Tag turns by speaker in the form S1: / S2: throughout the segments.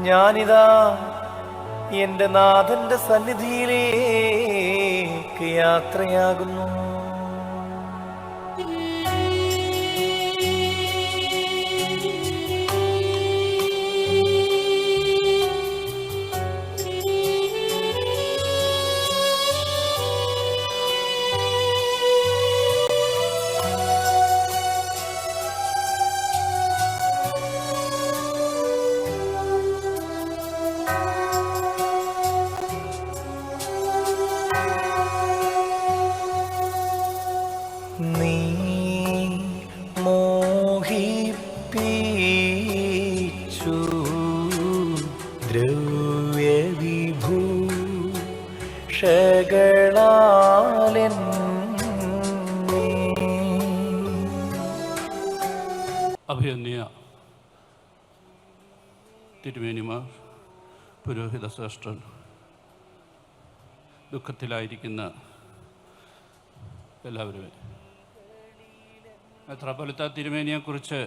S1: ഞാനിതാ എൻ്റെ നാഥന്റെ സന്നിധിയിലേക്ക് യാത്രയാകുന്നു. നീ മോഹിപ്പിച്ചു ദ്രവ്യവിഭൂഷകളാലെന്നെ.
S2: അഭിനന്ദിയ തിരുമേനിമാർ, പുരോഹിത ശ്രേഷ്ഠൻ, ദുഃഖത്തിലായിരിക്കുന്ന എല്ലാവരും, മെത്രാപ്പൊലീത്ത തിരുമേനിയെക്കുറിച്ച്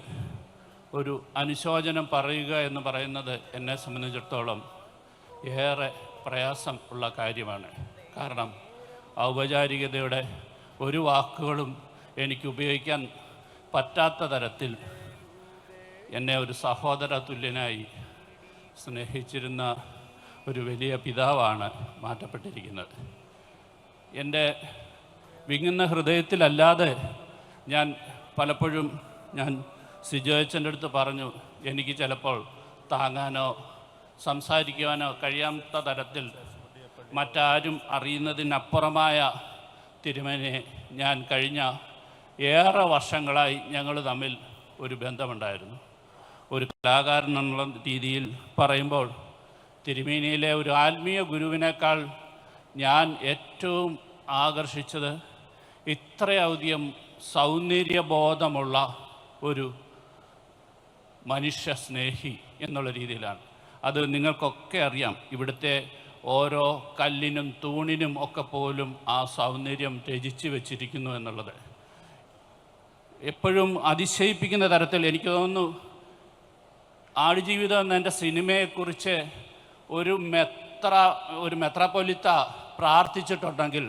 S2: ഒരു അനുശോചനം പറയുക എന്ന് പറയുന്നത് എന്നെ സംബന്ധിച്ചിടത്തോളം ഏറെ പ്രയാസം ഉള്ള കാര്യമാണ്. കാരണം ഔപചാരികതയുടെ ഒരു വാക്കുകളും എനിക്ക് ഉപയോഗിക്കാൻ പറ്റാത്ത തരത്തിൽ എന്നെ ഒരു സഹോദര തുല്യനായി സ്നേഹിച്ചിരുന്ന ഒരു വലിയ പിതാവാണ് മാറ്റപ്പെട്ടിരിക്കുന്നത്. എൻ്റെ വിങ്ങുന്ന ഹൃദയത്തിലല്ലാതെ ഞാൻ പലപ്പോഴും സിജോയച്ചൻ്റെ അടുത്ത് പറഞ്ഞു, എനിക്ക് ചിലപ്പോൾ താങ്ങാനോ സംസാരിക്കുവാനോ കഴിയാത്ത തരത്തിൽ മറ്റാരും അറിയുന്നതിനപ്പുറമായ തിരുമേനിയെ ഞാൻ കഴിഞ്ഞ ഏറെ വർഷങ്ങളായി ഞങ്ങൾ തമ്മിൽ ഒരു ബന്ധമുണ്ടായിരുന്നു. ഒരു കലാകാരൻ എന്നുള്ള രീതിയിൽ പറയുമ്പോൾ തിരുമേനിയിലെ ഒരു ആത്മീയ ഗുരുവിനേക്കാൾ ഞാൻ ഏറ്റവും ആകർഷിച്ചത് ഇത്രയധികം സൗന്ദര്യബോധമുള്ള ഒരു മനുഷ്യ സ്നേഹി എന്നുള്ള രീതിയിലാണ്. അത് നിങ്ങൾക്കൊക്കെ അറിയാം. ഇവിടുത്തെ ഓരോ കല്ലിനും തൂണിനും ഒക്കെ പോലും ആ സൗന്ദര്യം രചിച്ചു വച്ചിരിക്കുന്നു എന്നുള്ളത് എപ്പോഴും അതിശയിപ്പിക്കുന്ന തരത്തിൽ എനിക്ക് തോന്നുന്നു. ആടുജീവിതം എന്ന എൻ്റെ സിനിമയെക്കുറിച്ച് ഒരു മെത്രാപ്പൊലീത്ത പ്രാർത്ഥിച്ചിട്ടുണ്ടെങ്കിൽ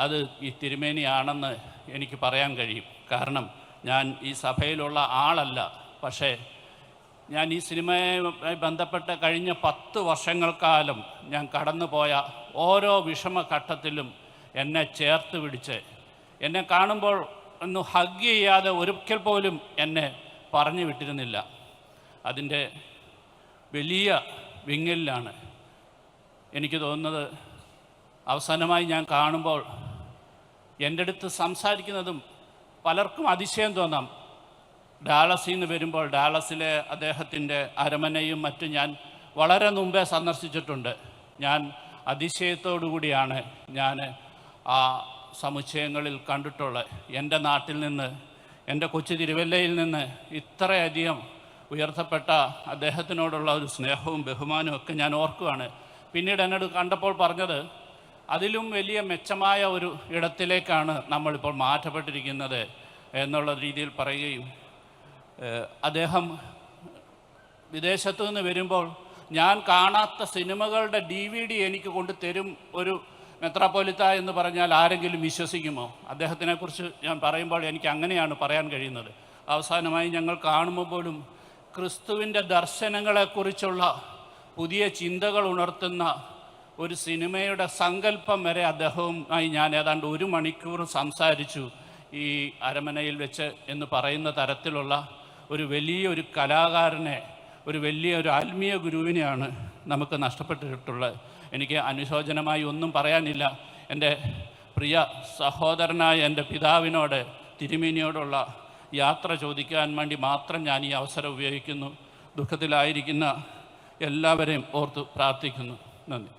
S2: അത് ഈ തിരുമേനിയാണെന്ന് എനിക്ക് പറയാൻ കഴിയും. കാരണം ഞാൻ ഈ സഭയിലുള്ള ആളല്ല, പക്ഷേ ഞാൻ ഈ സിനിമയുമായി ബന്ധപ്പെട്ട് കഴിഞ്ഞ 10 വർഷങ്ങൾക്കാലം ഞാൻ കടന്നുപോയ ഓരോ വിഷമഘട്ടത്തിലും എന്നെ ചേർത്ത് പിടിച്ച്, എന്നെ കാണുമ്പോൾ ഒന്ന് ഹഗ് ചെയ്യാതെ ഒരിക്കൽ പോലും എന്നെ പറഞ്ഞു വിട്ടിരുന്നില്ല. അതിൻ്റെ വലിയ വിങ്ങലിലാണ് എനിക്ക് തോന്നുന്നത്. അവസാനമായി ഞാൻ കാണുമ്പോൾ എൻ്റെ അടുത്ത് സംസാരിക്കുന്നതും പലർക്കും അതിശയം തോന്നാം. ഡാളസിൽ നിന്ന് വരുമ്പോൾ ഡാളസിലെ അദ്ദേഹത്തിൻ്റെ അരമനയും മറ്റും ഞാൻ വളരെ മുമ്പേ സന്ദർശിച്ചിട്ടുണ്ട്. ഞാൻ അതിശയത്തോടു കൂടിയാണ് ഞാൻ ആ സമുച്ചയങ്ങളിൽ കണ്ടിട്ടുള്ളത്. എൻ്റെ നാട്ടിൽ നിന്ന്, എൻ്റെ കൊച്ചു തിരുവല്ലയിൽ നിന്ന് ഇത്രയധികം ഉയർത്തപ്പെട്ട അദ്ദേഹത്തിനോടുള്ള ഒരു സ്നേഹവും ബഹുമാനവും ഒക്കെ ഞാൻ ഓർക്കുകയാണ്. പിന്നീട് എന്നോട് കണ്ടപ്പോൾ പറഞ്ഞത്, അതിലും വലിയ മെച്ചമായ ഒരു ഇടത്തിലേക്കാണ് നമ്മളിപ്പോൾ മാറ്റപ്പെട്ടിരിക്കുന്നത് എന്നുള്ള രീതിയിൽ പറയുകയും, അദ്ദേഹം വിദേശത്തു നിന്ന് വരുമ്പോൾ ഞാൻ കാണാത്ത സിനിമകളുടെ DVD എനിക്ക് കൊണ്ട് തരും ഒരു മെത്രാപ്പൊലീത്ത എന്ന് പറഞ്ഞാൽ ആരെങ്കിലും വിശ്വസിക്കുമോ? അദ്ദേഹത്തിനെക്കുറിച്ച് ഞാൻ പറയുമ്പോൾ എനിക്ക് അങ്ങനെയാണ് പറയാൻ കഴിയുന്നത്. അവസാനമായി ഞങ്ങൾ കാണുമ്പോൾ പോലും ക്രിസ്തുവിൻ്റെ ദർശനങ്ങളെക്കുറിച്ചുള്ള പുതിയ ചിന്തകൾ ഉണർത്തുന്ന ഒരു സിനിമയുടെ സങ്കല്പം വരെ അദ്ദേഹവുമായി ഞാൻ ഏതാണ്ട് 1 മണിക്കൂർ സംസാരിച്ചു ഈ അരമനയിൽ വെച്ച് എന്ന് പറയുന്ന തരത്തിലുള്ള ഒരു വലിയൊരു കലാകാരനെ, ഒരു വലിയൊരു ആത്മീയ ഗുരുവിനെയാണ് നമുക്ക് നഷ്ടപ്പെട്ടിട്ടുള്ളത്. എനിക്ക് അനുശോചനമായി ഒന്നും പറയാനില്ല. എൻ്റെ പ്രിയ സഹോദരനായ എൻ്റെ പിതാവിനോട്, തിരുമേനിയോടുള്ള യാത്ര ചോദിക്കാൻ വേണ്ടി മാത്രം ഞാൻ ഈ അവസരം ഉപയോഗിക്കുന്നു. ദുഃഖത്തിലായിരിക്കുന്ന എല്ലാവരെയും ഓർത്ത് പ്രാർത്ഥിക്കുന്നു. നന്ദി.